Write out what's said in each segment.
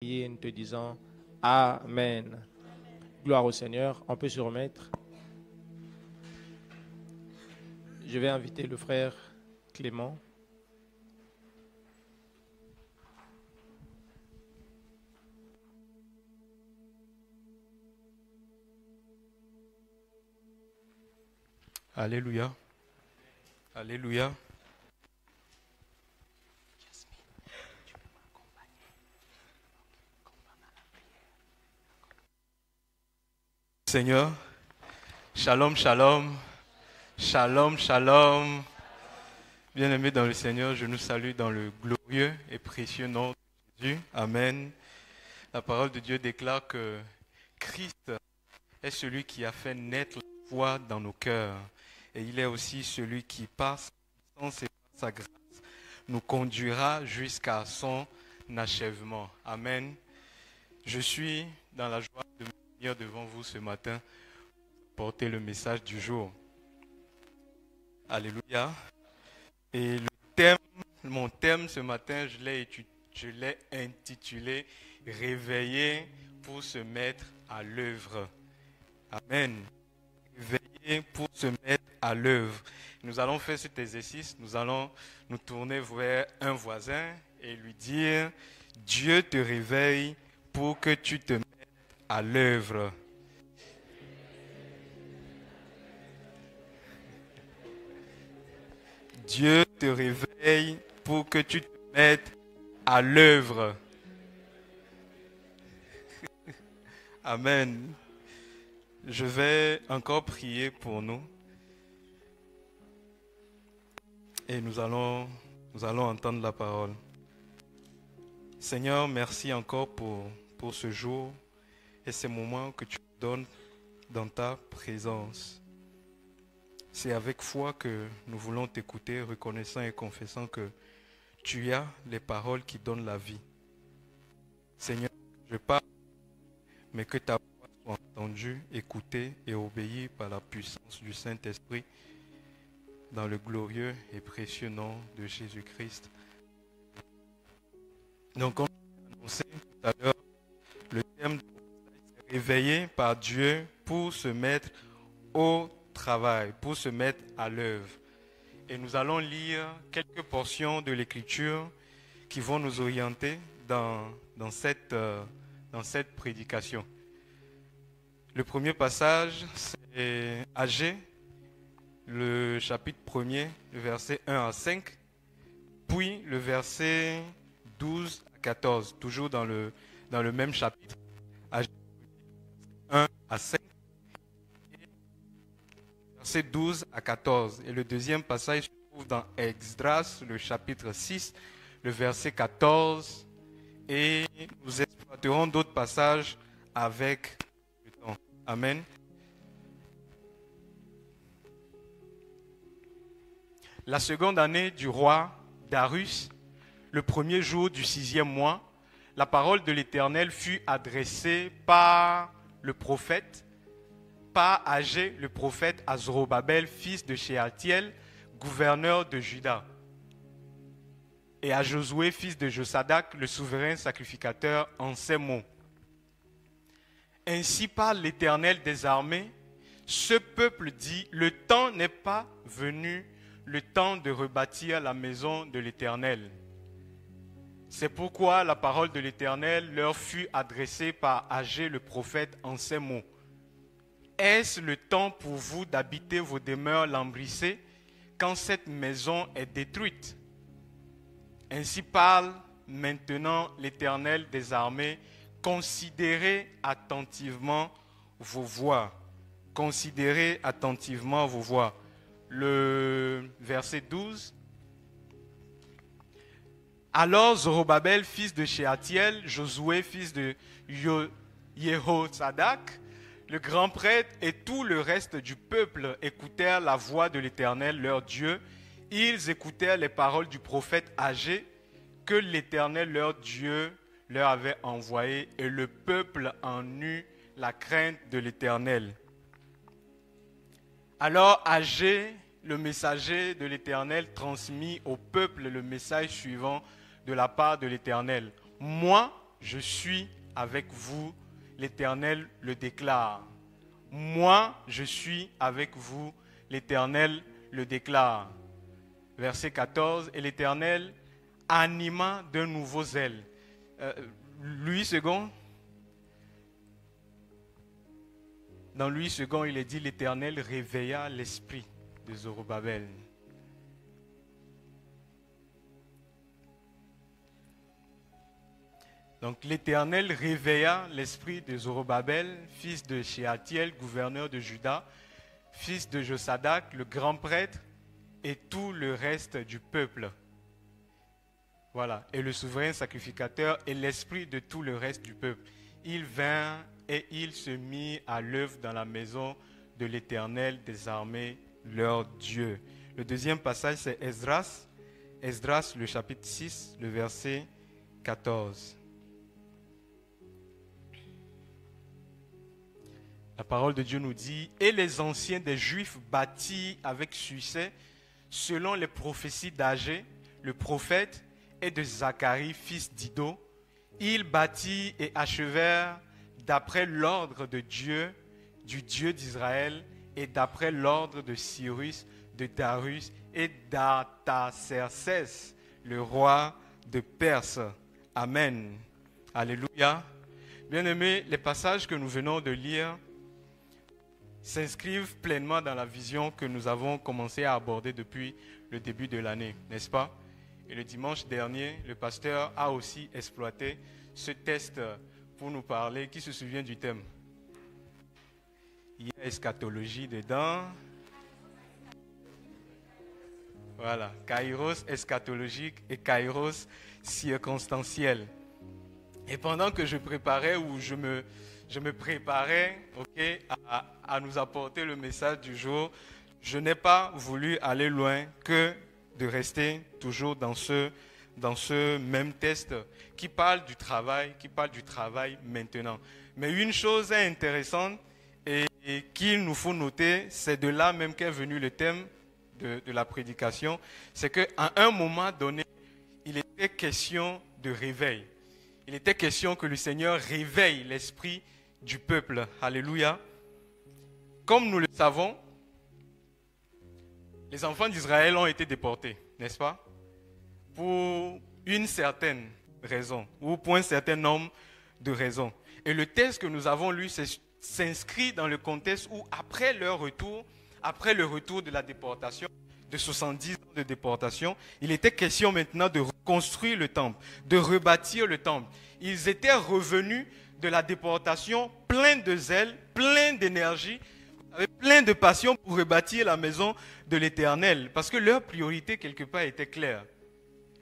Et nous te disons Amen. Gloire au Seigneur. On peut se remettre. Je vais inviter le frère Clément. Alléluia. Alléluia. Seigneur, shalom, shalom, shalom, shalom. Bien-aimés dans le Seigneur, je nous salue dans le glorieux et précieux nom de Jésus. Amen. La parole de Dieu déclare que Christ est celui qui a fait naître la foi dans nos cœurs. Et il est aussi celui qui, par sa puissance et par sa grâce, nous conduira jusqu'à son achèvement. Amen. Je suis dans la joie de venir devant vous ce matin pour porter le message du jour. Alléluia. Et mon thème ce matin, je l'ai intitulé « Réveiller pour se mettre à l'œuvre ». Amen. Réveiller pour se mettre à l'œuvre. Nous allons faire cet exercice, nous allons nous tourner vers un voisin et lui dire « Dieu te réveille pour que tu te mettes à l'œuvre ». Dieu te réveille pour que tu te mettes à l'œuvre. Amen. Je vais encore prier pour nous. Et nous allons entendre la parole. Seigneur, merci encore pour ce jour et ces moments que tu nous donnes dans ta présence. C'est avec foi que nous voulons t'écouter, reconnaissant et confessant que tu as les paroles qui donnent la vie. Seigneur, je parle, mais que ta voix soit entendue, écoutée et obéie par la puissance du Saint-Esprit, dans le glorieux et précieux nom de Jésus-Christ. Donc, comme je l'ai annoncé tout à l'heure, le thème de c'est réveillé par Dieu pour se mettre au travail, pour se mettre à l'œuvre. Et nous allons lire quelques portions de l'Écriture qui vont nous orienter dans cette prédication. Le premier passage, c'est Agé, le chapitre 1er, le verset 1 à 5, puis le verset 12 à 14, toujours dans le même chapitre. Agé 1 à 5. Verset 12 à 14. Et le deuxième passage se trouve dans Esdras, le chapitre 6, le verset 14. Et nous exploiterons d'autres passages avec le temps. Amen. La seconde année du roi Darius, le premier jour du 6e mois, la parole de l'Éternel fut adressée par le prophète, par Agé, le prophète, à Zorobabel, fils de Shealtiel, gouverneur de Juda, et à Josué, fils de Josadak, le souverain sacrificateur, en ces mots. Ainsi parle l'Éternel des armées, ce peuple dit, le temps n'est pas venu, le temps de rebâtir la maison de l'Éternel. C'est pourquoi la parole de l'Éternel leur fut adressée par Agé, le prophète, en ces mots. Est-ce le temps pour vous d'habiter vos demeures lambrissées quand cette maison est détruite? Ainsi parle maintenant l'Éternel des armées. Considérez attentivement vos voies. Considérez attentivement vos voies. Le verset 12. Alors Zorobabel, fils de Shealtiel, Josué, fils de Jehozadak, le grand prêtre et tout le reste du peuple écoutèrent la voix de l'Éternel, leur Dieu. Ils écoutèrent les paroles du prophète Agé que l'Éternel, leur Dieu, leur avait envoyé, et le peuple en eut la crainte de l'Éternel. Alors Agé, le messager de l'Éternel, transmit au peuple le message suivant de la part de l'Éternel. Moi, je suis avec vous, l'Éternel le déclare. Moi, je suis avec vous, l'Éternel le déclare. Verset 14, et l'Éternel anima d'un nouveau zèle. Louis II, dans Louis II, il est dit, l'Éternel réveilla l'esprit de Zorobabel. Donc l'Éternel réveilla l'esprit de Zorobabel, fils de Shealtiel, gouverneur de Juda, fils de Josadak, le grand prêtre, et tout le reste du peuple. Voilà, et le souverain sacrificateur et l'esprit de tout le reste du peuple. Il vint et il se mit à l'œuvre dans la maison de l'Éternel des armées, leur Dieu. Le deuxième passage, c'est Esdras. Esdras, le chapitre 6, le verset 14. La parole de Dieu nous dit, « Et les anciens des Juifs bâtirent avec succès, selon les prophéties d'Agé, le prophète, et de Zacharie, fils d'Ido. Ils bâtirent et achevèrent d'après l'ordre de Dieu, du Dieu d'Israël, et d'après l'ordre de Cyrus, de Darius et d'Artaxerxès, le roi de Perse. » Amen. Alléluia. Bien-aimés, les passages que nous venons de lire s'inscrivent pleinement dans la vision que nous avons commencé à aborder depuis le début de l'année, n'est-ce pas? Et le dimanche dernier, le pasteur a aussi exploité ce test pour nous parler. Qui se souvient du thème? Il y a eschatologie dedans. Voilà, kairos eschatologique et kairos circonstanciel. Et pendant que je préparais ou je me préparais à nous apporter le message du jour, je n'ai pas voulu aller loin que de rester toujours dans ce même test qui parle du travail maintenant. Mais une chose est intéressante et qu'il nous faut noter, c'est de là même qu'est venu le thème de la prédication, c'est qu'à un moment donné, il était question de réveil. Il était question que le Seigneur réveille l'esprit du peuple. Alléluia. Comme nous le savons, les enfants d'Israël ont été déportés, n'est-ce pas? Pour une certaine raison, ou pour un certain nombre de raisons. Et le texte que nous avons lu s'inscrit dans le contexte où, après le retour de la déportation, de 70 ans de déportation, il était question maintenant de reconstruire le temple, de rebâtir le temple. Ils étaient revenus de la déportation pleins de zèle, pleins d'énergie, avec plein de passion pour rebâtir la maison de l'Éternel, parce que leur priorité quelque part était claire.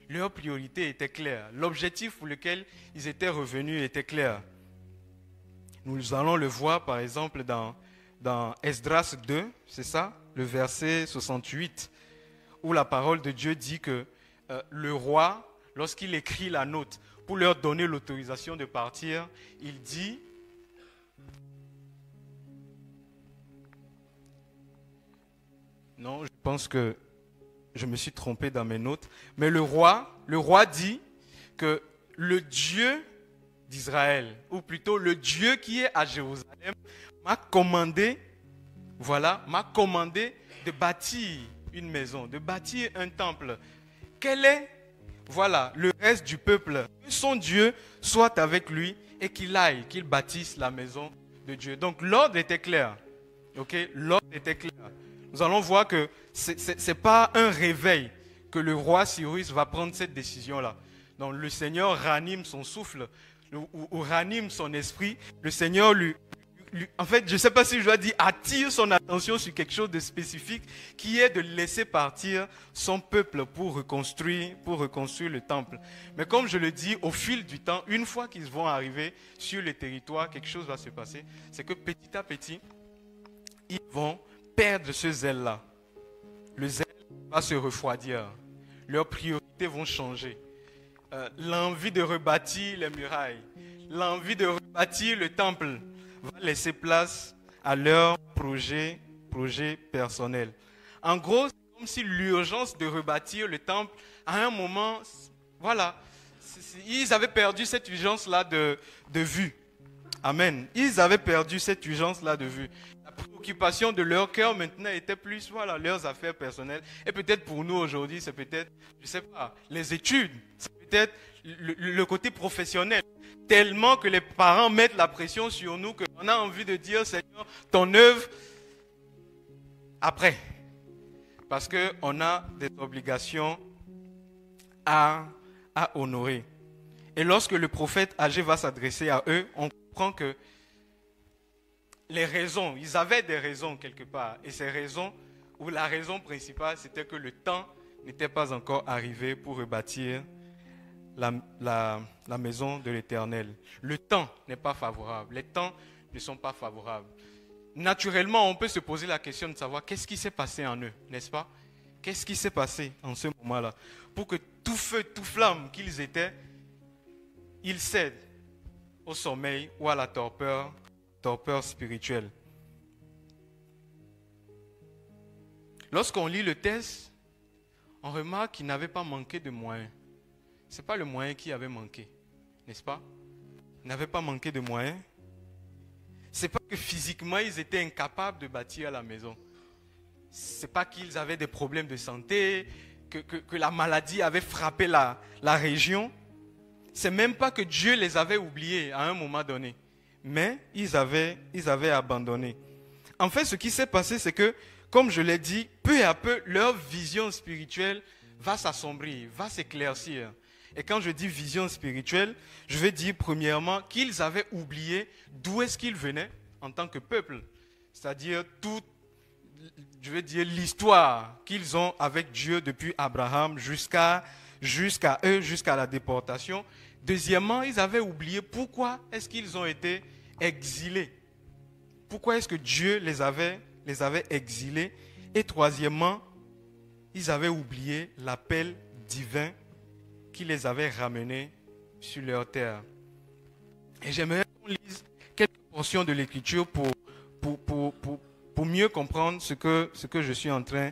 Leur priorité était claire. L'objectif pour lequel ils étaient revenus était clair. Nous allons le voir par exemple dans Esdras 2, c'est ça, le verset 68, où la parole de Dieu dit que le roi, lorsqu'il écrit la note pour leur donner l'autorisation de partir, il dit... Non, je pense que je me suis trompé dans mes notes. Mais le roi dit que le Dieu d'Israël, ou plutôt le Dieu qui est à Jérusalem, m'a commandé de bâtir une maison, de bâtir un temple. Quel est, le reste du peuple? Que son Dieu soit avec lui et qu'il bâtisse la maison de Dieu. Donc l'ordre était clair. Ok, l'ordre était clair. Nous allons voir que ce n'est pas un réveil que le roi Cyrus va prendre cette décision-là. Donc le Seigneur ranime son souffle, ou ranime son esprit. Le Seigneur en fait, je ne sais pas si je dois dire, attire son attention sur quelque chose de spécifique, qui est de laisser partir son peuple pour reconstruire le temple. Mais comme je le dis, au fil du temps, une fois qu'ils vont arriver sur le territoire, quelque chose va se passer. C'est que petit à petit, ils vont perdre ce zèle-là. Le zèle va se refroidir. Leurs priorités vont changer. L'envie de rebâtir les murailles, l'envie de rebâtir le temple va laisser place à leur projet personnel. En gros, c'est comme si l'urgence de rebâtir le temple, à un moment, ils avaient perdu cette urgence-là de vue. Amen. Ils avaient perdu cette urgence-là de vue. La préoccupation de leur cœur maintenant était plus, voilà, leurs affaires personnelles. Et peut-être pour nous aujourd'hui, c'est peut-être, je ne sais pas, les études. C'est peut-être le côté professionnel. Tellement que les parents mettent la pression sur nous qu'on a envie de dire, Seigneur, ton œuvre après. Parce qu'on a des obligations à honorer. Et lorsque le prophète Agé va s'adresser à eux, on comprend que les raisons, ils avaient des raisons quelque part. Et ces raisons, ou la raison principale, c'était que le temps n'était pas encore arrivé pour rebâtir la maison de l'Éternel. Le temps n'est pas favorable. Les temps ne sont pas favorables. Naturellement, on peut se poser la question de savoir qu'est-ce qui s'est passé en eux, n'est-ce pas? Qu'est-ce qui s'est passé en ce moment-là? Pour que tout feu, tout flamme qu'ils étaient, ils cèdent au sommeil ou à la torpeur spirituelle. Lorsqu'on lit le texte, on remarque qu'ils n'avaient pas manqué de moyens. Ce n'est pas le moyen qui avait manqué, n'est-ce pas? Ils n'avaient pas manqué de moyens. Ce n'est pas que physiquement ils étaient incapables de bâtir la maison. Ce n'est pas qu'ils avaient des problèmes de santé, que la maladie avait frappé la région. Ce n'est même pas que Dieu les avait oubliés à un moment donné. Mais ils avaient abandonné. En fait, ce qui s'est passé, c'est que, comme je l'ai dit, peu à peu, leur vision spirituelle va s'assombrir, va s'éclaircir. Et quand je dis vision spirituelle, je vais dire premièrement qu'ils avaient oublié d'où est-ce qu'ils venaient en tant que peuple. C'est-à-dire l'histoire qu'ils ont avec Dieu depuis Abraham jusqu'à la déportation. Deuxièmement, ils avaient oublié pourquoi est-ce qu'ils ont été exilés. Pourquoi est-ce que Dieu les avait exilés. Et troisièmement, ils avaient oublié l'appel divin qui les avait ramenés sur leur terre. Et j'aimerais qu'on lise quelques portions de l'Écriture pour mieux comprendre ce que je suis en train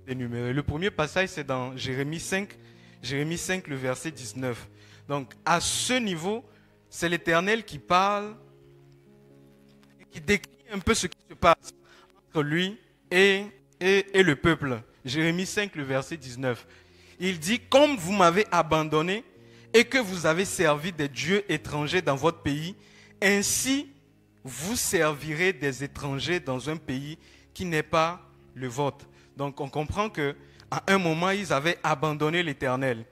d'énumérer. Le premier passage, c'est dans Jérémie 5, le verset 19. Donc, à ce niveau, c'est l'Éternel qui parle et qui décrit un peu ce qui se passe entre lui et le peuple. Jérémie 5, le verset 19. Il dit, comme vous m'avez abandonné et que vous avez servi des dieux étrangers dans votre pays, ainsi vous servirez des étrangers dans un pays qui n'est pas le vôtre. Donc on comprend qu'à un moment, ils avaient abandonné l'Éternel.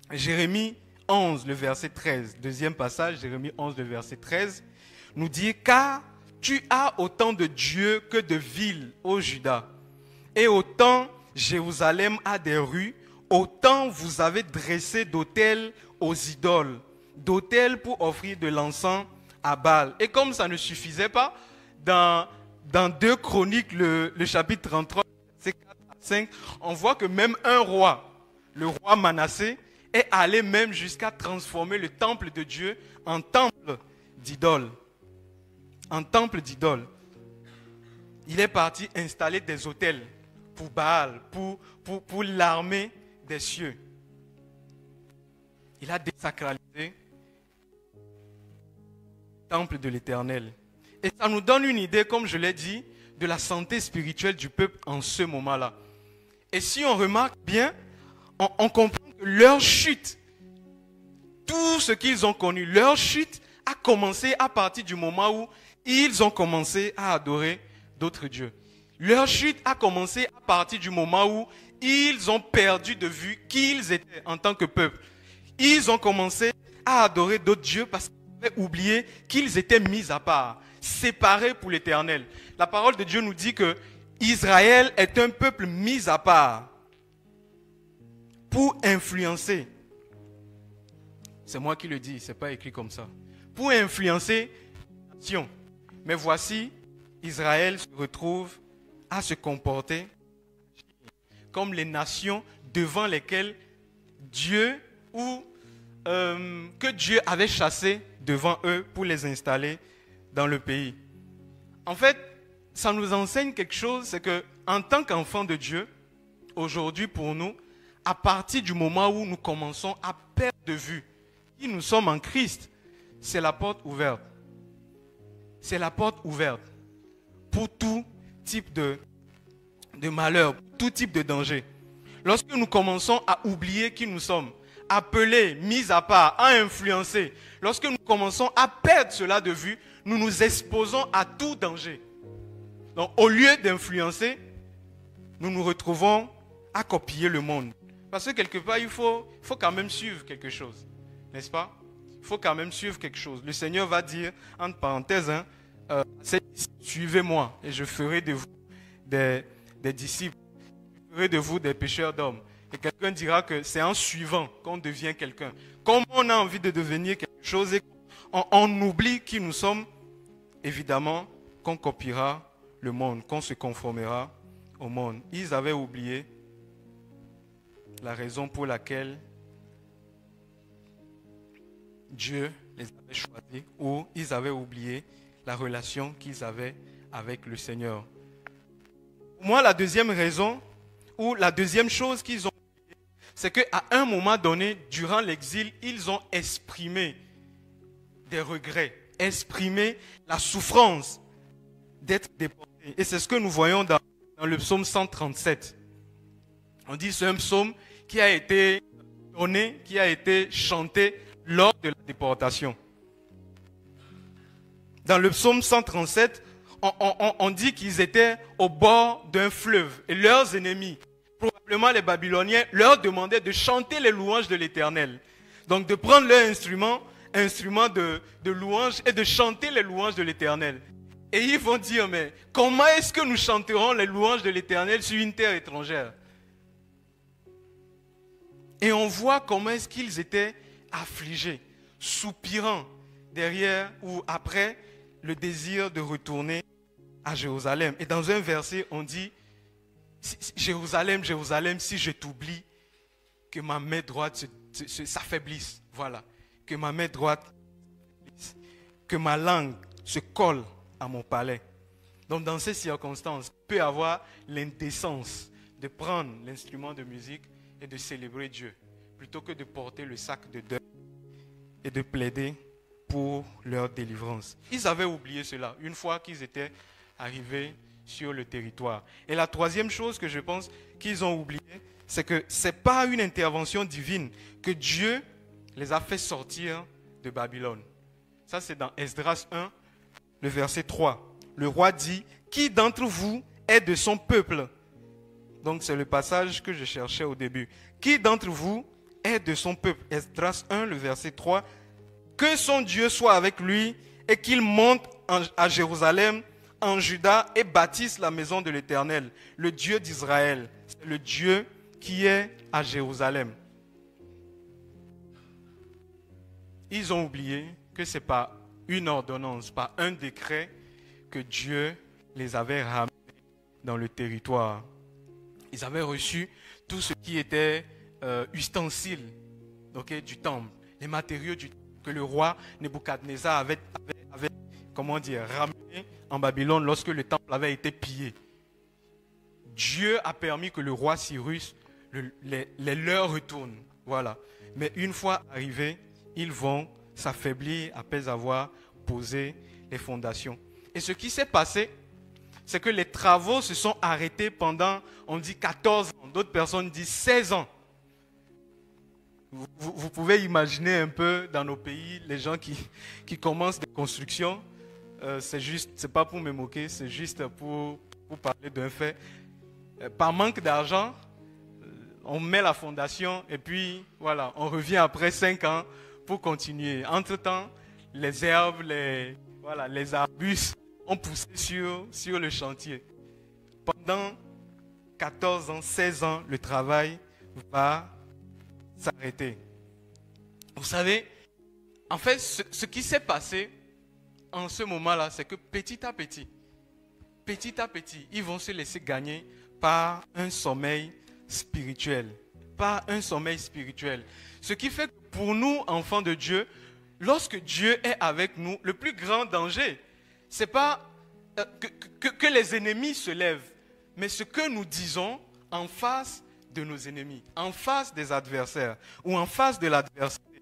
Jérémie 11, le verset 13, deuxième passage, Jérémie 11, le verset 13, nous dit, car tu as autant de dieux que de villes, ô Juda, et autant Jérusalem a des rues, autant vous avez dressé d'autels aux idoles, d'autels pour offrir de l'encens à Baal. Et comme ça ne suffisait pas, dans 2 Chroniques, le chapitre 33, verset 4 à 5, on voit que même un roi, le roi Manassé, est allé même jusqu'à transformer le temple de Dieu en temple d'idole. En temple d'idole. Il est parti installer des autels pour Baal, pour l'armée des cieux. Il a désacralisé le temple de l'Éternel. Et ça nous donne une idée, comme je l'ai dit, de la santé spirituelle du peuple en ce moment-là. Et si on remarque bien, on comprend que leur chute, tout ce qu'ils ont connu, leur chute a commencé à partir du moment où ils ont commencé à adorer d'autres dieux. Leur chute a commencé à partir du moment où ils ont perdu de vue qui ils étaient en tant que peuple. Ils ont commencé à adorer d'autres dieux parce qu'ils avaient oublié qu'ils étaient mis à part, séparés pour l'Éternel. La parole de Dieu nous dit que Israël est un peuple mis à part pour influencer. C'est moi qui le dis, ce n'est pas écrit comme ça. Pour influencer la nation. Mais voici, Israël se retrouve à se comporter comme les nations devant lesquelles Dieu que Dieu avait chassé devant eux pour les installer dans le pays. En fait, ça nous enseigne quelque chose, c'est que en tant qu'enfants de Dieu, aujourd'hui pour nous, à partir du moment où nous commençons à perdre de vue qui nous sommes en Christ, c'est la porte ouverte. C'est la porte ouverte pour tout type de malheur, tout type de danger. Lorsque nous commençons à oublier qui nous sommes, appelés, mis à part, à influencer, lorsque nous commençons à perdre cela de vue, nous nous exposons à tout danger. Donc, au lieu d'influencer, nous nous retrouvons à copier le monde. Parce que quelque part, il faut quand même suivre quelque chose. N'est-ce pas? Il faut quand même suivre quelque chose. Le Seigneur va dire, entre parenthèses, suivez-moi et je ferai de vous des disciples. Je ferai de vous des pêcheurs d'hommes. Et quelqu'un dira que c'est en suivant qu'on devient quelqu'un. Comme on a envie de devenir quelque chose et on oublie qui nous sommes, évidemment qu'on copiera le monde, qu'on se conformera au monde. Ils avaient oublié la raison pour laquelle Dieu les avait choisis, ou ils avaient oublié la relation qu'ils avaient avec le Seigneur. Pour moi, la deuxième raison, ou la deuxième chose qu'ils ont oublié, c'est qu'à un moment donné, durant l'exil, ils ont exprimé des regrets, exprimé la souffrance d'être déportés. Et c'est ce que nous voyons dans le psaume 137. On dit que c'est un psaume qui a été donné, qui a été chanté lors de la déportation. Dans le psaume 137, on dit qu'ils étaient au bord d'un fleuve et leurs ennemis, probablement les Babyloniens, leur demandaient de chanter les louanges de l'Éternel. Donc de prendre leur instrument de louange et de chanter les louanges de l'Éternel. Et ils vont dire, mais comment est-ce que nous chanterons les louanges de l'Éternel sur une terre étrangère? Et on voit comment est-ce qu'ils étaient affligés, soupirant derrière ou après le désir de retourner à Jérusalem. Et dans un verset, on dit, Jérusalem, Jérusalem, si je t'oublie, que ma main droite s'affaiblisse. Voilà. Que ma main droite, que ma langue se colle à mon palais. Donc dans ces circonstances, il peut y avoir l'indécence de prendre l'instrument de musique et de célébrer Dieu, plutôt que de porter le sac de deuil et de plaider pour leur délivrance. Ils avaient oublié cela une fois qu'ils étaient arrivés sur le territoire. Et la troisième chose que je pense qu'ils ont oublié, c'est que ce n'est pas une intervention divine que Dieu les a fait sortir de Babylone. Ça, c'est dans Esdras 1, le verset 3. Le roi dit, « Qui d'entre vous est de son peuple ?» Donc, c'est le passage que je cherchais au début. « Qui d'entre vous est de son peuple ?» Esdras 1, le verset 3. « Que son Dieu soit avec lui et qu'il monte à Jérusalem, en Juda, et bâtisse la maison de l'Éternel, le Dieu d'Israël. » C'est le Dieu qui est à Jérusalem. Ils ont oublié que ce n'est pas une ordonnance, pas un décret que Dieu les avait ramenés dans le territoire. Ils avaient reçu tout ce qui était ustensiles du temple, les matériaux que le roi Nebuchadnezzar avait ramené en Babylone lorsque le temple avait été pillé. Dieu a permis que le roi Cyrus les leur retourne. Voilà. Mais une fois arrivés, ils vont s'affaiblir après avoir posé les fondations. Et ce qui s'est passé, c'est que les travaux se sont arrêtés pendant, on dit 14 ans, d'autres personnes disent 16 ans. Vous pouvez imaginer un peu dans nos pays, les gens qui commencent des constructions, c'est pas pour me moquer, c'est juste pour parler d'un fait. Par manque d'argent, on met la fondation et puis voilà, on revient après 5 ans pour continuer. Entre-temps, les herbes, les arbustes ont poussé sur le chantier. Pendant 14 ans, 16 ans, le travail va s'arrêter. Vous savez, en fait, ce qui s'est passé en ce moment-là, c'est que petit à petit, ils vont se laisser gagner par un sommeil spirituel. Par un sommeil spirituel. Ce qui fait que pour nous, enfants de Dieu, lorsque Dieu est avec nous, le plus grand danger, ce n'est pas que les ennemis se lèvent, mais ce que nous disons en face de nos ennemis, en face des adversaires ou en face de l'adversité.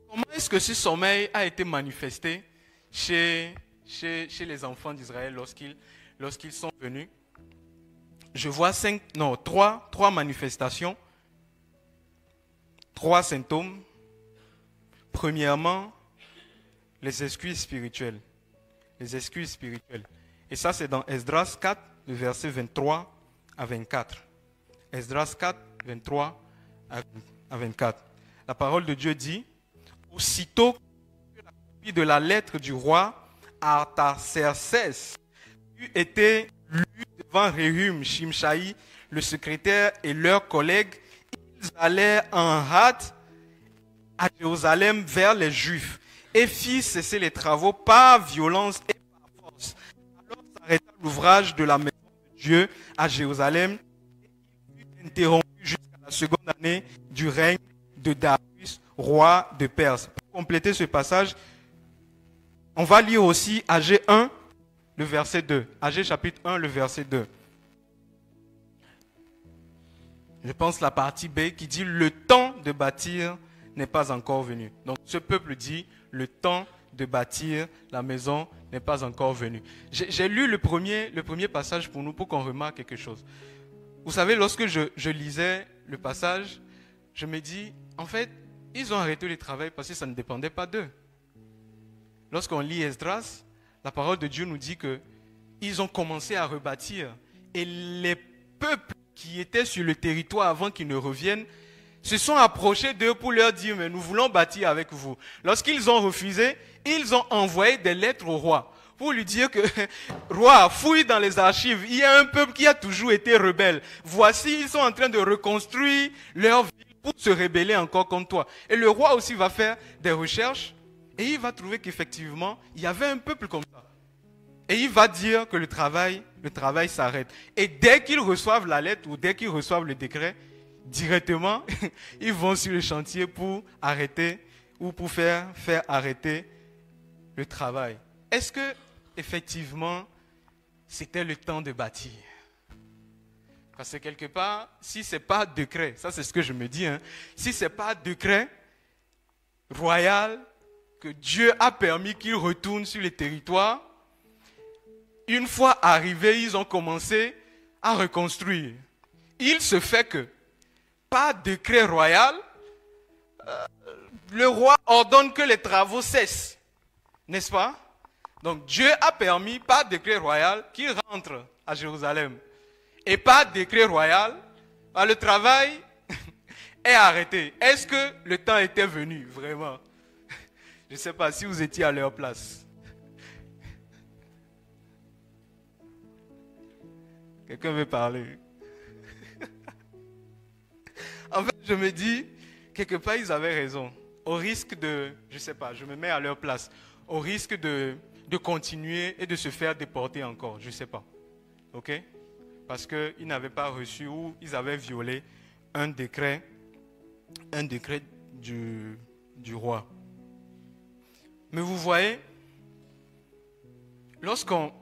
Comment est-ce que ce sommeil a été manifesté chez les enfants d'Israël lorsqu'ils sont venus? Je vois trois manifestations, 3 symptômes. Premièrement, les excuses spirituelles. Les excuses spirituelles. Et ça, c'est dans Esdras 4, le verset 23 à 24. Esdras 4, 23 à 24. La parole de Dieu dit: aussitôt que la copie de la lettre du roi Artaxerxès eut été lue devant Réhum, Shimshai, le secrétaire et leurs collègues, ils allèrent en hâte à Jérusalem vers les Juifs et fit cesser les travaux par violence et par force. Alors s'arrêta l'ouvrage de la maison de Dieu à Jérusalem et il fut interrompu jusqu'à la seconde année du règne de Darius, roi de Perse. Pour compléter ce passage, on va lire aussi Agé 1, le verset 2. Agé chapitre 1, le verset 2. Je pense la partie B qui dit: le temps de bâtir n'est pas encore venu. Donc ce peuple dit: le temps de bâtir la maison n'est pas encore venu. J'ai lu le premier passage pour nous, pour qu'on remarque quelque chose. Vous savez, lorsque je lisais le passage, je me dis, en fait, ils ont arrêté le travail parce que ça ne dépendait pas d'eux. Lorsqu'on lit Esdras, la parole de Dieu nous dit qu'ils ont commencé à rebâtir. Et les peuples qui étaient sur le territoire avant qu'ils ne reviennent se sont approchés d'eux pour leur dire: mais nous voulons bâtir avec vous. Lorsqu'ils ont refusé, ils ont envoyé des lettres au roi pour lui dire que roi, fouille dans les archives, il y a un peuple qui a toujours été rebelle. Voici, ils sont en train de reconstruire leur ville pour se rebeller encore contre toi. Et le roi aussi va faire des recherches et il va trouver qu'effectivement, il y avait un peuple comme ça. Et il va dire que le travail s'arrête. Et dès qu'ils reçoivent la lettre ou dès qu'ils reçoivent le décret, directement, ils vont sur le chantier pour arrêter ou pour faire arrêter le travail. Est-ce que, effectivement, c'était le temps de bâtir? Parce que quelque part, si ce n'est pas décret, ça c'est ce que je me dis, si ce n'est pas décret royal que Dieu a permis qu'ils retournent sur le territoire, une fois arrivés, ils ont commencé à reconstruire. Il se fait que, par décret royal, le roi ordonne que les travaux cessent. N'est-ce pas? Donc Dieu a permis, par décret royal, qu'ils rentrent à Jérusalem. Et par décret royal, le travail est arrêté. Est-ce que le temps était venu, vraiment? Je ne sais pas si vous étiez à leur place. Quelqu'un veut parler? En fait, je me dis, quelque part, ils avaient raison. Au risque de, je ne sais pas, je me mets à leur place, au risque de continuer et de se faire déporter encore, je ne sais pas. Ok? Parce qu'ils n'avaient pas reçu ou ils avaient violé un décret du roi. Mais vous voyez, lorsqu'on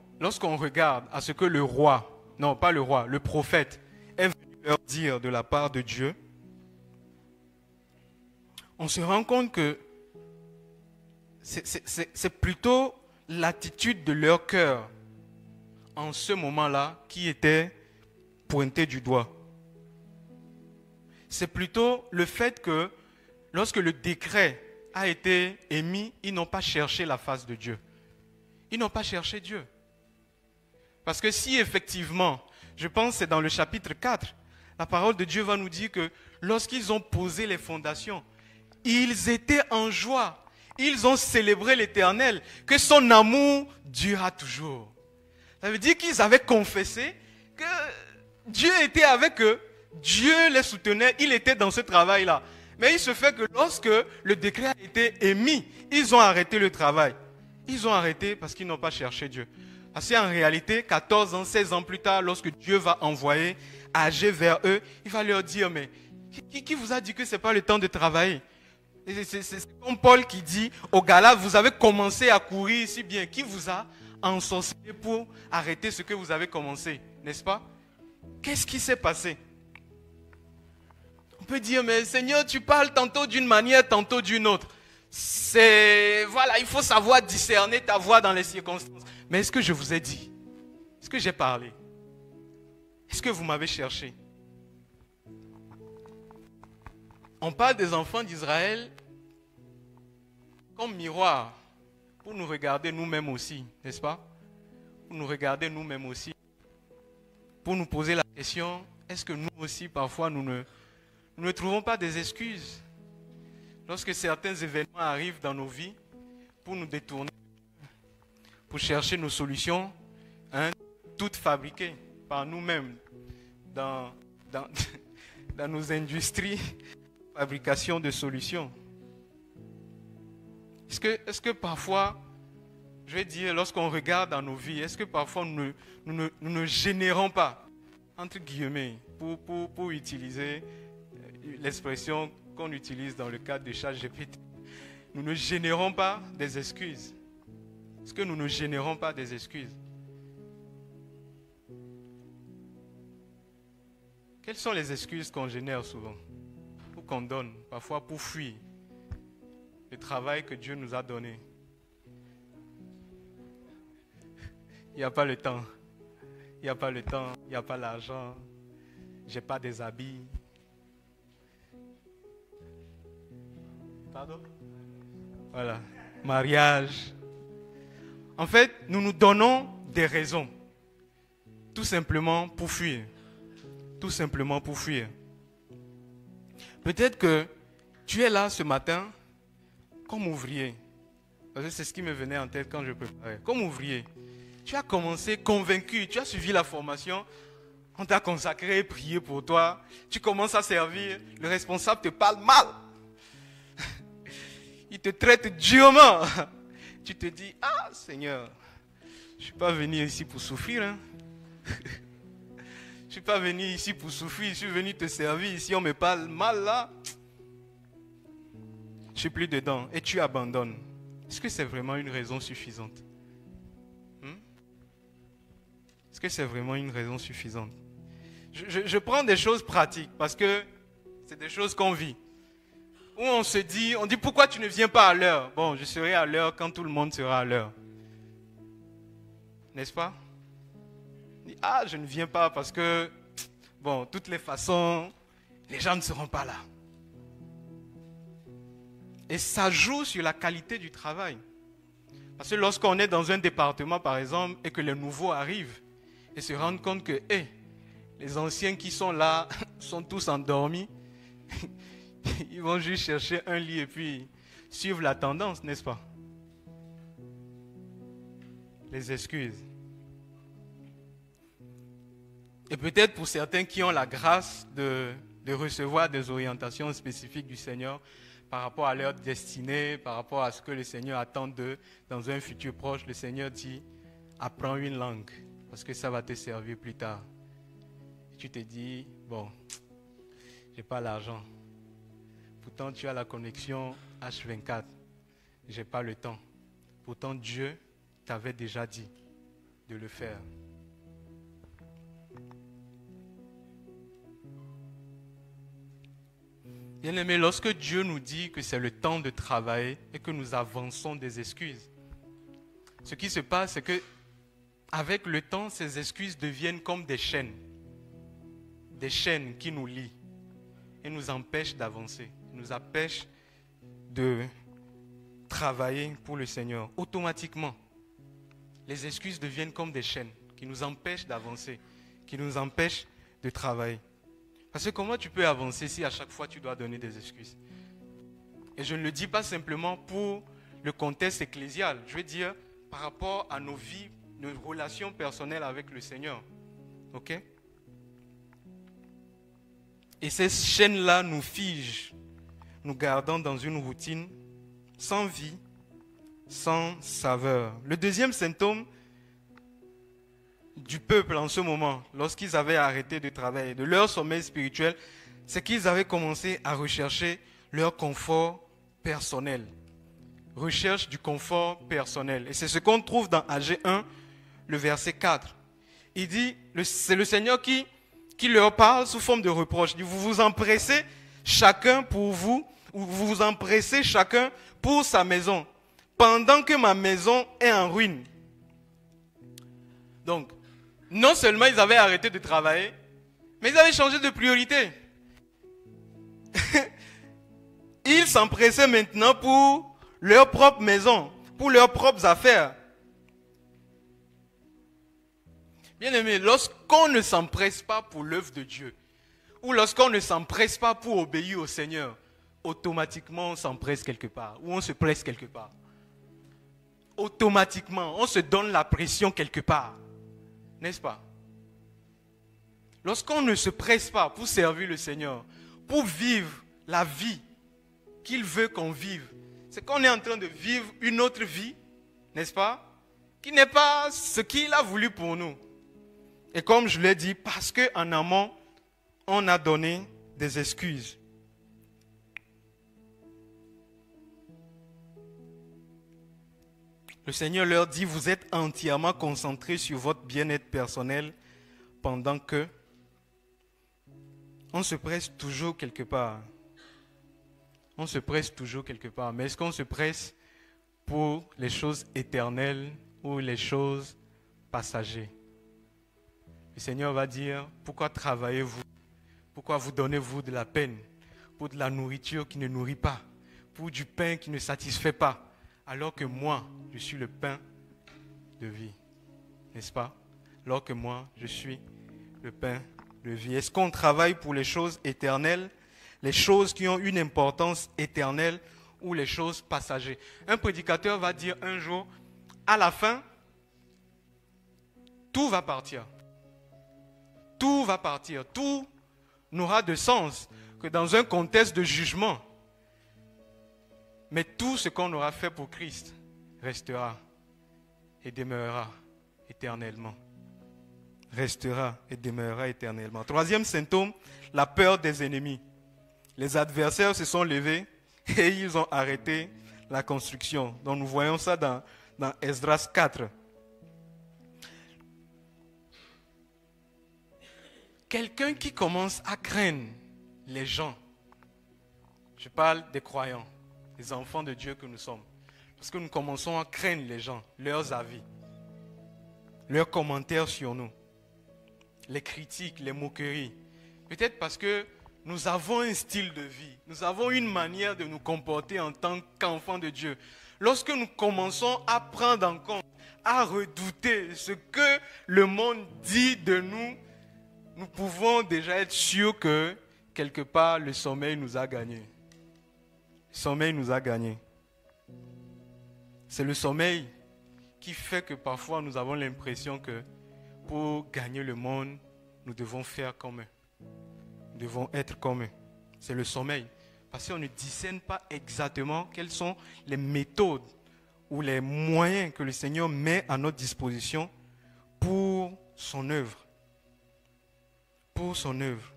regarde à ce que le roi, non pas le roi, le prophète est venu leur dire de la part de Dieu, on se rend compte que c'est plutôt l'attitude de leur cœur en ce moment-là qui était pointée du doigt. C'est plutôt le fait que lorsque le décret a été émis, ils n'ont pas cherché la face de Dieu. Ils n'ont pas cherché Dieu. Parce que si effectivement, je pense que c'est dans le chapitre 4, la parole de Dieu va nous dire que lorsqu'ils ont posé les fondations, ils étaient en joie. Ils ont célébré l'Éternel, que son amour durera toujours. Ça veut dire qu'ils avaient confessé que Dieu était avec eux, Dieu les soutenait, il était dans ce travail-là. Mais il se fait que lorsque le décret a été émis, ils ont arrêté le travail. Ils ont arrêté parce qu'ils n'ont pas cherché Dieu. Parce qu'en réalité, 14 ans, 16 ans plus tard, lorsque Dieu va envoyer Agé vers eux, il va leur dire, mais qui vous a dit que ce n'est pas le temps de travailler? C'est comme Paul qui dit aux Galates, vous avez commencé à courir si bien. Qui vous a ensorcelé pour arrêter ce que vous avez commencé? n'est-ce pas? Qu'est-ce qui s'est passé? On peut dire, mais Seigneur, tu parles tantôt d'une manière, tantôt d'une autre. Voilà, il faut savoir discerner ta voix dans les circonstances. Mais est-ce que je vous ai dit? Est-ce que j'ai parlé? Est-ce que vous m'avez cherché? On parle des enfants d'Israël comme miroir pour nous regarder nous-mêmes aussi, n'est-ce pas? Pour nous regarder nous-mêmes aussi. Pour nous poser la question, est-ce que nous aussi, parfois, nous ne trouvons pas des excuses lorsque certains événements arrivent dans nos vies pour nous détourner, pour chercher nos solutions, toutes fabriquées par nous-mêmes dans nos industries de fabrication de solutions. Est-ce que parfois, je vais dire, lorsqu'on regarde dans nos vies, est-ce que parfois nous ne générons pas, entre guillemets, pour utiliser l'expression qu'on utilise dans le cadre de ChatGPT, nous ne générons pas des excuses? Est-ce que nous ne générons pas des excuses? Quelles sont les excuses qu'on génère souvent, ou qu'on donne, parfois pour fuir le travail que Dieu nous a donné? Il n'y a pas le temps. Il n'y a pas le temps, il n'y a pas l'argent. Je n'ai pas des habits. Pardon? Voilà. Mariage. En fait, nous nous donnons des raisons. Tout simplement pour fuir. Tout simplement pour fuir. Peut-être que tu es là ce matin comme ouvrier. Parce que c'est ce qui me venait en tête quand je préparais. Comme ouvrier. Tu as commencé convaincu, tu as suivi la formation, on t'a consacré, prié pour toi, tu commences à servir, le responsable te parle mal. Il te traite durement. Tu te dis, ah Seigneur, je ne suis pas venu ici pour souffrir. Hein. Je ne suis pas venu ici pour souffrir, je suis venu te servir. Ici on me parle mal là. Je ne suis plus dedans et tu abandonnes. Est-ce que c'est vraiment une raison suffisante? Est-ce que c'est vraiment une raison suffisante? Je prends des choses pratiques parce que c'est des choses qu'on vit. Où on se dit, on dit pourquoi tu ne viens pas à l'heure? Bon, je serai à l'heure quand tout le monde sera à l'heure. N'est-ce pas? On dit, ah, je ne viens pas parce que, bon, de toutes les façons, les gens ne seront pas là. Et ça joue sur la qualité du travail. Parce que lorsqu'on est dans un département, par exemple, et que les nouveaux arrivent, et se rendent compte que les anciens qui sont là sont tous endormis. Ils vont juste chercher un lit et puis suivre la tendance, n'est-ce pas? Les excuses. Et peut-être pour certains qui ont la grâce de recevoir des orientations spécifiques du Seigneur par rapport à leur destinée, par rapport à ce que le Seigneur attend d'eux dans un futur proche, le Seigneur dit, apprends une langue. Parce que ça va te servir plus tard. Tu te dis, bon, j'ai pas l'argent. Pourtant, tu as la connexion H24. J'ai pas le temps. Pourtant, Dieu t'avait déjà dit de le faire. Bien-aimé, lorsque Dieu nous dit que c'est le temps de travailler et que nous avançons des excuses, ce qui se passe, c'est que avec le temps, ces excuses deviennent comme des chaînes qui nous lient et nous empêchent d'avancer, nous empêchent de travailler pour le Seigneur. Automatiquement, les excuses deviennent comme des chaînes qui nous empêchent d'avancer, qui nous empêchent de travailler. Parce que comment tu peux avancer si à chaque fois tu dois donner des excuses? Et je ne le dis pas simplement pour le contexte ecclésial, je veux dire par rapport à nos vies, nos relations personnelles avec le Seigneur. Ok? Et ces chaînes-là nous figent, nous gardant dans une routine sans vie, sans saveur. Le deuxième symptôme du peuple en ce moment, lorsqu'ils avaient arrêté de travailler, de leur sommeil spirituel, c'est qu'ils avaient commencé à rechercher leur confort personnel. Recherche du confort personnel. Et c'est ce qu'on trouve dans AG 1, le verset 4. il dit, c'est le Seigneur qui leur parle sous forme de reproche. Il dit, vous vous empressez chacun pour vous, ou vous vous empressez chacun pour sa maison, pendant que ma maison est en ruine. Donc, non seulement ils avaient arrêté de travailler, mais ils avaient changé de priorité. Ils s'empressaient maintenant pour leur propre maison, pour leurs propres affaires. Bien aimé, lorsqu'on ne s'empresse pas pour l'œuvre de Dieu, ou lorsqu'on ne s'empresse pas pour obéir au Seigneur, automatiquement on s'empresse quelque part, ou on se presse quelque part. Automatiquement, on se donne la pression quelque part. N'est-ce pas? Lorsqu'on ne se presse pas pour servir le Seigneur, pour vivre la vie qu'il veut qu'on vive, c'est qu'on est en train de vivre une autre vie, n'est-ce pas? Qui n'est pas ce qu'il a voulu pour nous. Et comme je l'ai dit, parce qu'en amont, on a donné des excuses. Le Seigneur leur dit, vous êtes entièrement concentrés sur votre bien-être personnel pendant que on se presse toujours quelque part. On se presse toujours quelque part. Mais est-ce qu'on se presse pour les choses éternelles ou les choses passagères? Le Seigneur va dire, pourquoi travaillez-vous? Pourquoi vous donnez-vous de la peine pour de la nourriture qui ne nourrit pas, pour du pain qui ne satisfait pas, alors que moi, je suis le pain de vie, n'est-ce pas? Alors que moi, je suis le pain de vie. Est-ce qu'on travaille pour les choses éternelles, les choses qui ont une importance éternelle ou les choses passagères? Un prédicateur va dire un jour, à la fin, tout va partir. Tout va partir. Tout n'aura de sens que dans un contexte de jugement. Mais tout ce qu'on aura fait pour Christ restera et demeurera éternellement. Restera et demeurera éternellement. Troisième symptôme, la peur des ennemis. Les adversaires se sont levés et ils ont arrêté la construction. Donc nous voyons ça dans Esdras 4. Quelqu'un qui commence à craindre les gens, je parle des croyants, les enfants de Dieu que nous sommes, parce que nous commençons à craindre les gens, leurs avis, leurs commentaires sur nous, les critiques, les moqueries. Peut-être parce que nous avons un style de vie, nous avons une manière de nous comporter en tant qu'enfants de Dieu. Lorsque nous commençons à prendre en compte, à redouter ce que le monde dit de nous, nous pouvons déjà être sûrs que quelque part le sommeil nous a gagnés. Le sommeil nous a gagnés. C'est le sommeil qui fait que parfois nous avons l'impression que pour gagner le monde, nous devons faire comme eux. Nous devons être comme eux. C'est le sommeil. Parce qu'on ne discerne pas exactement quelles sont les méthodes ou les moyens que le Seigneur met à notre disposition pour son œuvre. Pour son œuvre.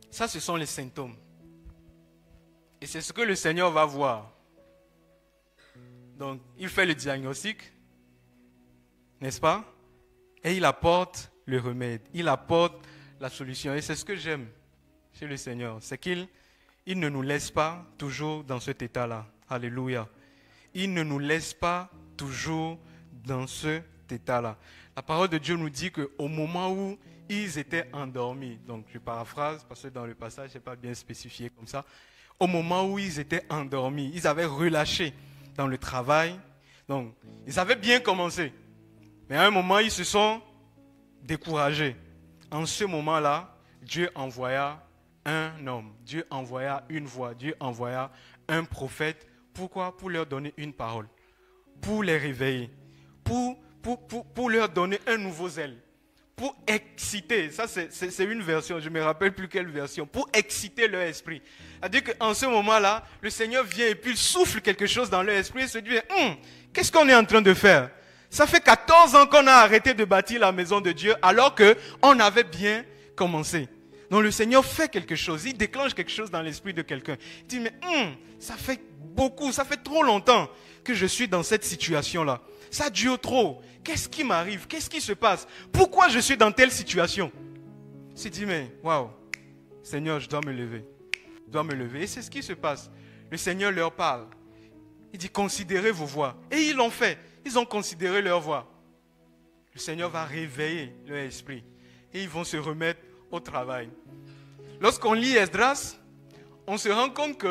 Ça, ce sont les symptômes. Et c'est ce que le Seigneur va voir. Donc, il fait le diagnostic, n'est-ce pas? Et il apporte le remède. Il apporte la solution. Et c'est ce que j'aime chez le Seigneur. C'est qu'il ne nous laisse pas toujours dans cet état-là. Alléluia. Il ne nous laisse pas toujours dans cet état-là. La parole de Dieu nous dit qu'au moment où ils étaient endormis, donc je paraphrase parce que dans le passage, ce n'est pas bien spécifié comme ça, au moment où ils étaient endormis, ils avaient relâché dans le travail, donc ils avaient bien commencé, mais à un moment, ils se sont découragés. En ce moment-là, Dieu envoya un homme, Dieu envoya une voix, Dieu envoya un prophète. Pourquoi? Pour leur donner une parole, pour les réveiller, pour leur donner un nouveau zèle, pour exciter, ça c'est une version, je ne me rappelle plus quelle version, pour exciter leur esprit. C'est-à-dire qu'en ce moment-là, le Seigneur vient et puis il souffle quelque chose dans leur esprit et se dit, qu'est-ce qu'on est en train de faire? Ça fait 14 ans qu'on a arrêté de bâtir la maison de Dieu alors qu'on avait bien commencé. Donc le Seigneur fait quelque chose, il déclenche quelque chose dans l'esprit de quelqu'un. Il dit, mais ça fait beaucoup, ça fait trop longtemps que je suis dans cette situation-là. Ça dure trop. Qu'est-ce qui m'arrive? Qu'est-ce qui se passe? Pourquoi je suis dans telle situation? Il s'est dit, mais waouh, Seigneur, je dois me lever. Je dois me lever. Et c'est ce qui se passe. Le Seigneur leur parle. Il dit, considérez vos voies. Et ils l'ont fait. Ils ont considéré leurs voies. Le Seigneur va réveiller leur esprit. Et ils vont se remettre au travail. Lorsqu'on lit Esdras, on se rend compte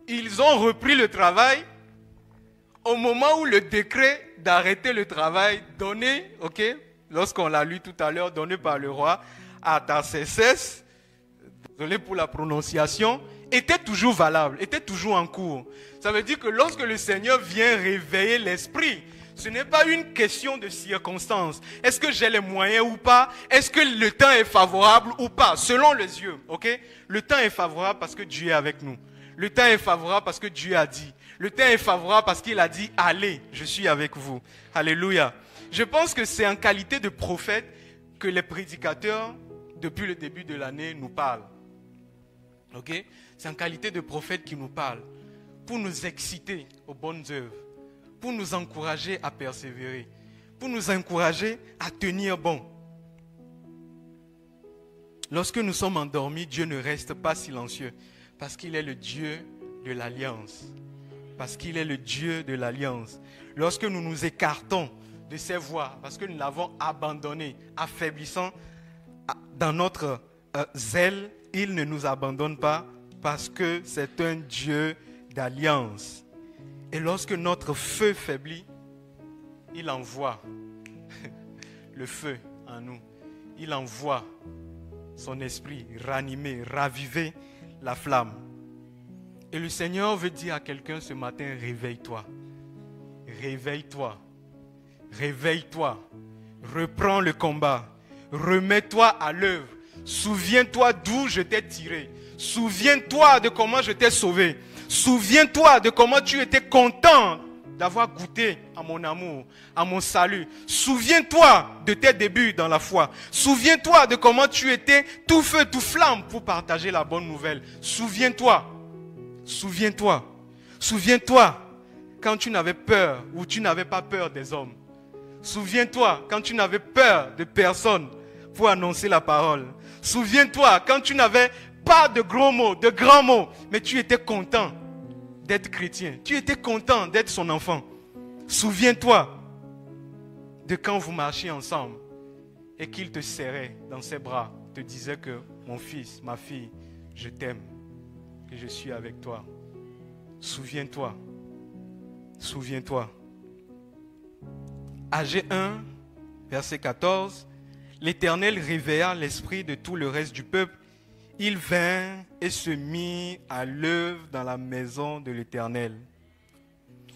qu'ils ont repris le travail au moment où le décret d'arrêter le travail donné, lorsqu'on l'a lu tout à l'heure, donné par le roi Artaxerxès, désolé pour la prononciation, était toujours valable, était toujours en cours. Ça veut dire que lorsque le Seigneur vient réveiller l'esprit, ce n'est pas une question de circonstances. Est-ce que j'ai les moyens ou pas? Est-ce que le temps est favorable ou pas? Selon les yeux, Le temps est favorable parce que Dieu est avec nous. Le temps est favorable parce que Dieu a dit. Le temps est favorable parce qu'il a dit, allez, je suis avec vous. Alléluia. Je pense que c'est en qualité de prophète que les prédicateurs, depuis le début de l'année, nous parlent. C'est en qualité de prophète qu'ils nous parlent. Pour nous exciter aux bonnes œuvres. Pour nous encourager à persévérer. Pour nous encourager à tenir bon. Lorsque nous sommes endormis, Dieu ne reste pas silencieux. Parce qu'il est le Dieu de l'alliance. Parce qu'il est le Dieu de l'alliance. Lorsque nous nous écartons de ses voies, parce que nous l'avons abandonné, affaiblissant dans notre zèle, il ne nous abandonne pas parce que c'est un Dieu d'alliance. Et lorsque notre feu faiblit, il envoie le feu en nous. Il envoie son esprit ranimer, raviver la flamme. Et le Seigneur veut dire à quelqu'un ce matin, réveille-toi. Réveille-toi. Réveille-toi. Reprends le combat. Remets-toi à l'œuvre. Souviens-toi d'où je t'ai tiré. Souviens-toi de comment je t'ai sauvé. Souviens-toi de comment tu étais content d'avoir goûté à mon amour, à mon salut. Souviens-toi de tes débuts dans la foi. Souviens-toi de comment tu étais tout feu, tout flamme pour partager la bonne nouvelle. Souviens-toi. Souviens-toi. Souviens-toi quand tu n'avais peur ou tu n'avais pas peur des hommes. Souviens-toi quand tu n'avais peur de personne pour annoncer la parole. Souviens-toi quand tu n'avais pas de gros mots, de grands mots, mais tu étais content d'être chrétien. Tu étais content d'être son enfant. Souviens-toi de quand vous marchiez ensemble et qu'il te serrait dans ses bras, te disait que mon fils, ma fille, je t'aime, que je suis avec toi. Souviens-toi. Souviens-toi. Agé 1, verset 14, l'Éternel réveilla l'esprit de tout le reste du peuple. Il vint et se mit à l'œuvre dans la maison de l'Éternel.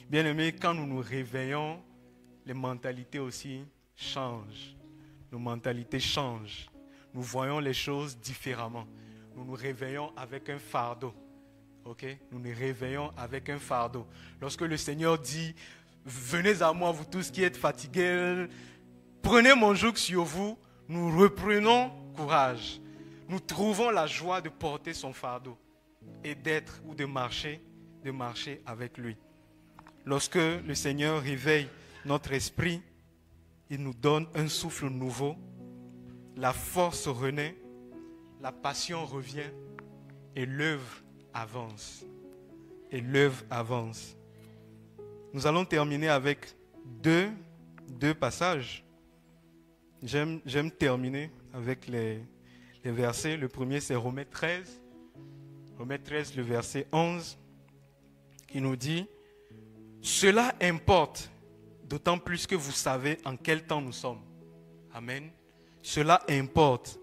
Bien-aimés, quand nous nous réveillons, les mentalités aussi changent. Nos mentalités changent. Nous voyons les choses différemment. Nous nous réveillons avec un fardeau. Nous nous réveillons avec un fardeau. Lorsque le Seigneur dit, venez à moi vous tous qui êtes fatigués, prenez mon joug sur vous, nous reprenons courage. Nous trouvons la joie de porter son fardeau et d'être ou de marcher avec lui. Lorsque le Seigneur réveille notre esprit, il nous donne un souffle nouveau, la force renaît, la passion revient et l'œuvre avance. Et l'œuvre avance. Nous allons terminer avec deux passages. J'aime terminer avec les versets. Le premier, c'est Romains 13. Romains 13, le verset 11, qui nous dit « Cela importe, d'autant plus que vous savez en quel temps nous sommes. » Amen. Cela importe,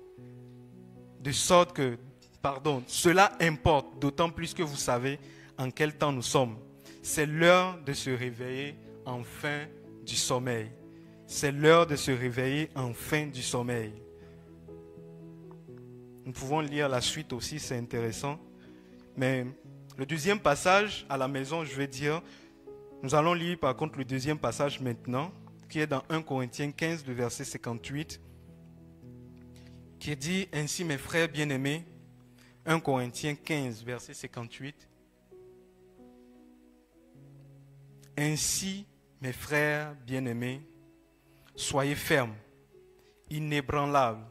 cela importe, d'autant plus que vous savez en quel temps nous sommes. C'est l'heure de se réveiller enfin du sommeil. C'est l'heure de se réveiller enfin du sommeil. Nous pouvons lire la suite aussi, c'est intéressant. Mais le deuxième passage à la maison, je vais dire, nous allons lire par contre le deuxième passage maintenant, qui est dans 1 Corinthiens 15, le verset 58. qui dit « Ainsi mes frères bien-aimés », 1 Corinthiens 15, verset 58. « Ainsi mes frères bien-aimés, soyez fermes, inébranlables.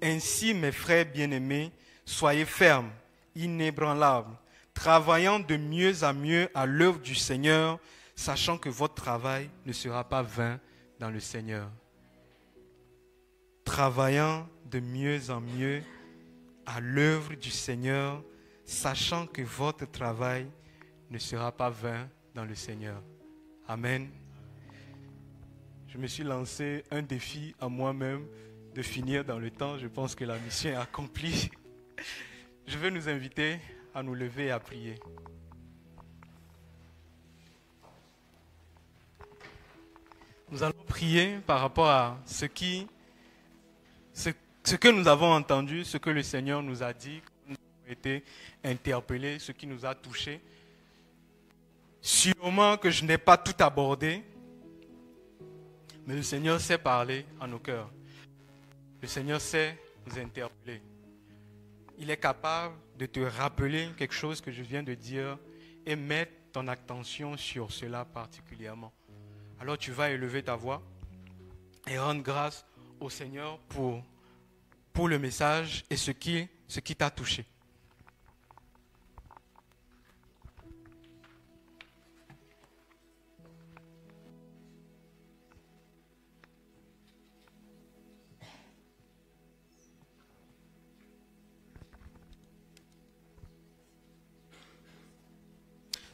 Ainsi mes frères bien-aimés, soyez fermes, inébranlables, travaillant de mieux à l'œuvre du Seigneur, sachant que votre travail ne sera pas vain dans le Seigneur. » Travaillant de mieux en mieux à l'œuvre du Seigneur, sachant que votre travail ne sera pas vain dans le Seigneur. Amen. Je me suis lancé un défi à moi-même de finir dans le temps. Je pense que la mission est accomplie. Je veux nous inviter à nous lever et à prier. Nous allons prier par rapport à ce que nous avons entendu, ce que le Seigneur nous a dit, nous avons été interpellés, ce qui nous a touchés. Sûrement que je n'ai pas tout abordé, mais le Seigneur sait parler à nos cœurs. Le Seigneur sait nous interpeller. Il est capable de te rappeler quelque chose que je viens de dire et mettre ton attention sur cela particulièrement. Alors tu vas élever ta voix et rendre grâce au Seigneur pour le message et ce qui t'a touché.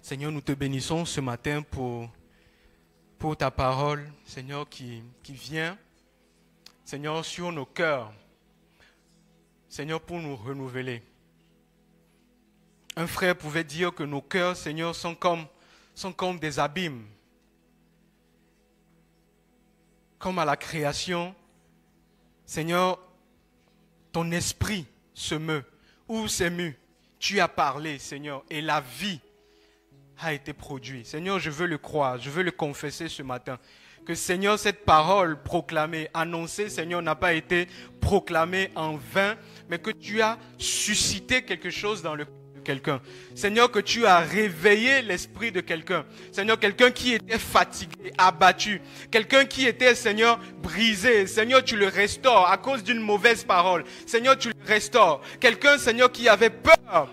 Seigneur, nous te bénissons ce matin pour ta parole, Seigneur, qui vient, Seigneur, sur nos cœurs. Seigneur, pour nous renouveler. Un frère pouvait dire que nos cœurs, Seigneur, sont comme des abîmes. Comme à la création, Seigneur, ton esprit se meut ou s'émue. Tu as parlé, Seigneur, et la vie a été produite. Seigneur, je veux le croire, je veux le confesser ce matin. Que Seigneur, cette parole proclamée, annoncée, Seigneur, n'a pas été proclamée en vain, mais que tu as suscité quelque chose dans le cœur de quelqu'un. Seigneur, que tu as réveillé l'esprit de quelqu'un. Seigneur, quelqu'un qui était fatigué, abattu. Quelqu'un qui était, Seigneur, brisé. Seigneur, tu le restaures à cause d'une mauvaise parole. Seigneur, tu le restaures. Quelqu'un, Seigneur, qui avait peur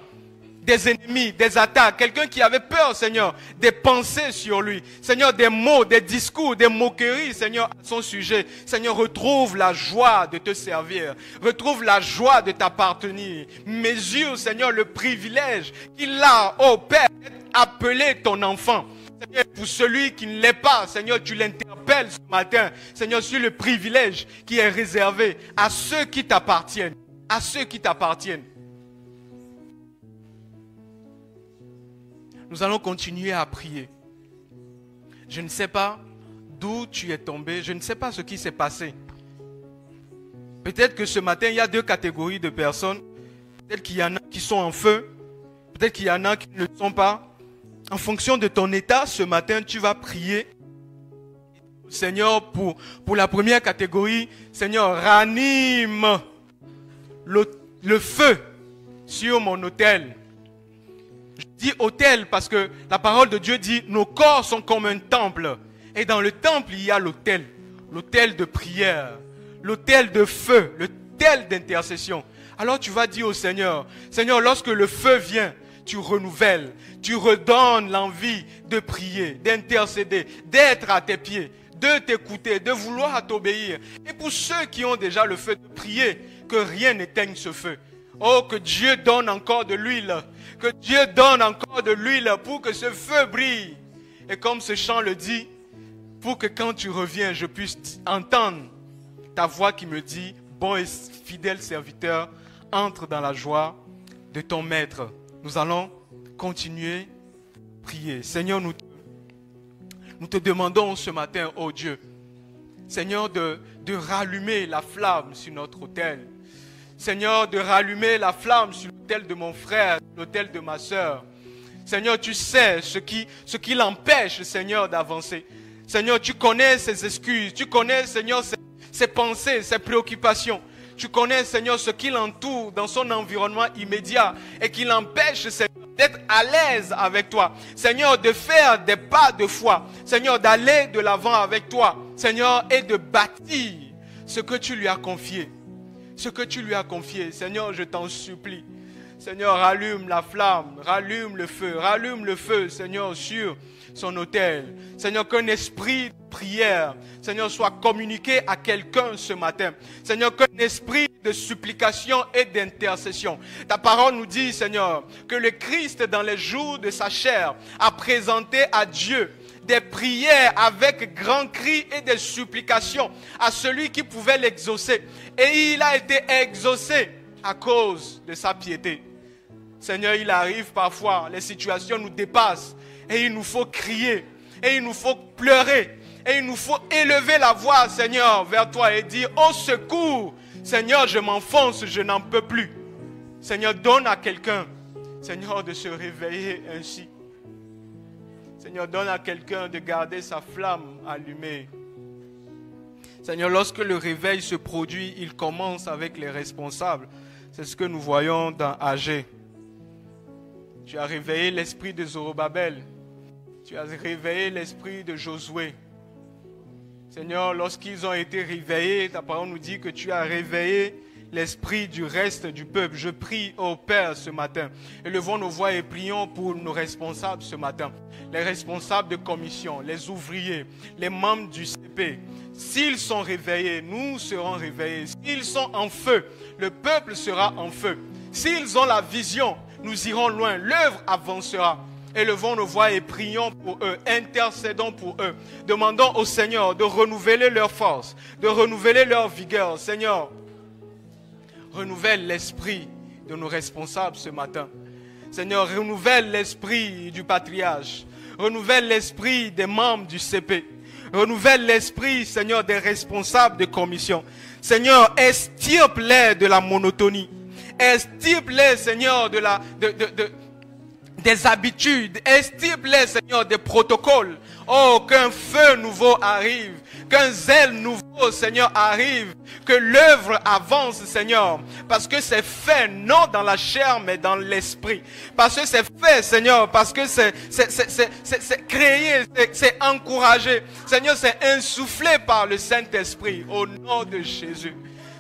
des ennemis, des attaques, quelqu'un qui avait peur, Seigneur, des pensées sur lui, Seigneur, des mots, des discours, des moqueries, Seigneur, à son sujet. Seigneur, retrouve la joie de te servir, retrouve la joie de t'appartenir. Mesure, Seigneur, le privilège qu'il a, oh Père, d'être appelé ton enfant. Seigneur, pour celui qui ne l'est pas, Seigneur, tu l'interpelles ce matin, Seigneur, sur le privilège qui est réservé à ceux qui t'appartiennent, à ceux qui t'appartiennent. Nous allons continuer à prier. Je ne sais pas d'où tu es tombé, je ne sais pas ce qui s'est passé. Peut-être que ce matin, il y a deux catégories de personnes. Peut-être qu'il y en a qui sont en feu, peut-être qu'il y en a qui ne le sont pas. En fonction de ton état, ce matin, tu vas prier. Seigneur, pour la première catégorie, Seigneur, ranime le feu sur mon autel. Je dis autel parce que la parole de Dieu dit nos corps sont comme un temple. Et dans le temple, il y a l'autel. L'autel de prière, l'autel de feu, l'autel d'intercession. Alors tu vas dire au Seigneur, Seigneur, lorsque le feu vient, tu renouvelles, tu redonnes l'envie de prier, d'intercéder, d'être à tes pieds, de t'écouter, de vouloir t'obéir. Et pour ceux qui ont déjà le feu, de prier, que rien n'éteigne ce feu. Oh, que Dieu donne encore de l'huile. Que Dieu donne encore de l'huile pour que ce feu brille. Et comme ce chant le dit, pour que quand tu reviens, je puisse entendre ta voix qui me dit, bon et fidèle serviteur, entre dans la joie de ton maître. Nous allons continuer à prier. Seigneur, nous te demandons ce matin, oh Dieu, Seigneur, de rallumer la flamme sur notre autel. Seigneur, de rallumer la flamme sur l'autel de mon frère, l'autel de ma soeur. Seigneur, tu sais ce qui l'empêche, Seigneur, d'avancer. Seigneur, tu connais ses excuses, tu connais, Seigneur, ses pensées, ses préoccupations. Tu connais, Seigneur, ce qui l'entoure dans son environnement immédiat et qui l'empêche, Seigneur, d'être à l'aise avec toi. Seigneur, de faire des pas de foi. Seigneur, d'aller de l'avant avec toi. Seigneur, et de bâtir ce que tu lui as confié. Ce que tu lui as confié. Seigneur, je t'en supplie. Seigneur, rallume la flamme, rallume le feu, Seigneur, sur son autel. Seigneur, qu'un esprit de prière, Seigneur, soit communiqué à quelqu'un ce matin. Seigneur, qu'un esprit de supplication et d'intercession. Ta parole nous dit, Seigneur, que le Christ, dans les jours de sa chair, a présenté à Dieu des prières avec grand cri et des supplications à celui qui pouvait l'exaucer. Et il a été exaucé à cause de sa piété. Seigneur, il arrive parfois, les situations nous dépassent et il nous faut crier, et il nous faut pleurer, et il nous faut élever la voix, Seigneur, vers toi et dire, au secours, Seigneur, je m'enfonce, je n'en peux plus. Seigneur, donne à quelqu'un, Seigneur, de se réveiller ainsi. Seigneur, donne à quelqu'un de garder sa flamme allumée. Seigneur, lorsque le réveil se produit, il commence avec les responsables. C'est ce que nous voyons dans Agé. Tu as réveillé l'esprit de Zorobabel. Tu as réveillé l'esprit de Josué. Seigneur, lorsqu'ils ont été réveillés, ta parole nous dit que tu as réveillé l'esprit du reste du peuple. Je prie au Père ce matin. Élevons nos voix et prions pour nos responsables ce matin. Les responsables de commission, les ouvriers, les membres du CP. S'ils sont réveillés, nous serons réveillés. S'ils sont en feu, le peuple sera en feu. S'ils ont la vision, nous irons loin. L'œuvre avancera. Élevons nos voix et prions pour eux, intercédons pour eux. Demandons au Seigneur de renouveler leur force, de renouveler leur vigueur. Seigneur, renouvelle l'esprit de nos responsables ce matin. Seigneur, renouvelle l'esprit du patriarche. Renouvelle l'esprit des membres du CP. Renouvelle l'esprit, Seigneur, des responsables de commission. Seigneur, extirpe-les de la monotonie. Extirpe-les, Seigneur, des habitudes. Extirpe-les, Seigneur, des protocoles. Oh, qu'un feu nouveau arrive. Qu'un zèle nouveau, Seigneur, arrive. Que l'œuvre avance, Seigneur. Parce que c'est fait, non dans la chair, mais dans l'esprit. Parce que c'est fait, Seigneur. Parce que c'est créé, c'est encouragé. Seigneur, c'est insufflé par le Saint-Esprit. Au nom de Jésus.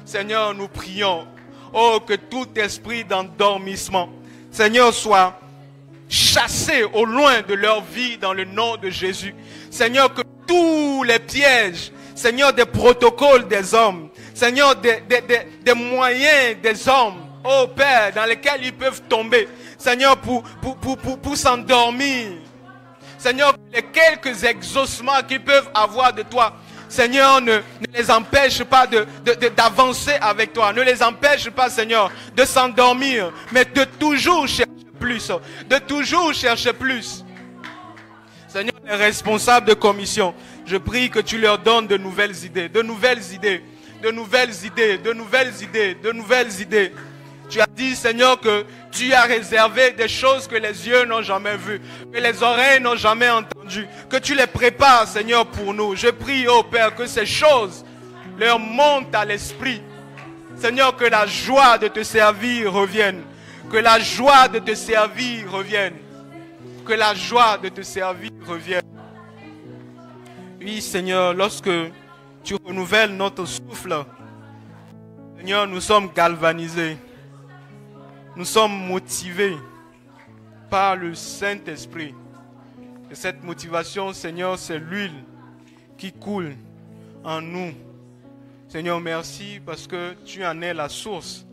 Seigneur, nous prions. Oh, que tout esprit d'endormissement, Seigneur, soit chassé au loin de leur vie dans le nom de Jésus. Seigneur, que tous les pièges, Seigneur, des protocoles des hommes, Seigneur, des moyens des hommes, oh Père, dans lesquels ils peuvent tomber, Seigneur, pour s'endormir. Seigneur, les quelques exaucements qu'ils peuvent avoir de toi, Seigneur, ne les empêche pas d'avancer avec toi. Ne les empêche pas, Seigneur, de s'endormir, mais de toujours chercher plus. De toujours chercher plus. Seigneur, les responsables de commission, je prie que tu leur donnes de nouvelles idées, de nouvelles idées, de nouvelles idées, de nouvelles idées, de nouvelles idées. Tu as dit, Seigneur, que tu as réservé des choses que les yeux n'ont jamais vues, que les oreilles n'ont jamais entendues, que tu les prépares, Seigneur, pour nous. Je prie, oh Père, que ces choses leur montent à l'esprit. Seigneur, que la joie de te servir revienne. Que la joie de te servir revienne. Que la joie de te servir revienne. Oui, Seigneur, lorsque tu renouvelles notre souffle, Seigneur, nous sommes galvanisés. Nous sommes motivés par le Saint-Esprit. Et cette motivation, Seigneur, c'est l'huile qui coule en nous. Seigneur, merci parce que tu en es la source.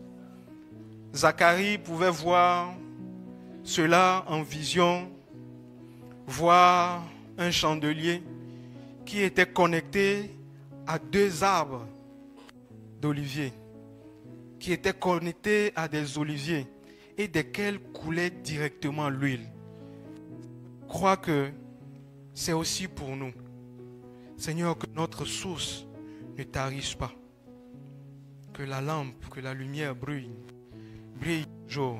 Zacharie pouvait voir cela en vision, voir un chandelier qui était connecté à 2 arbres d'olivier, qui étaient connectés à des oliviers et desquels coulait directement l'huile. Je crois que c'est aussi pour nous. Seigneur, que notre source ne tarisse pas. Que la lampe, que la lumière brille toujours.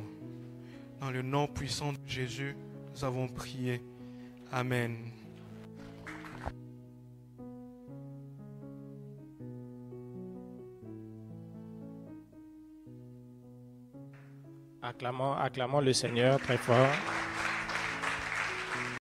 Dans le nom puissant de Jésus, nous avons prié. Amen. Acclamons le Seigneur très fort.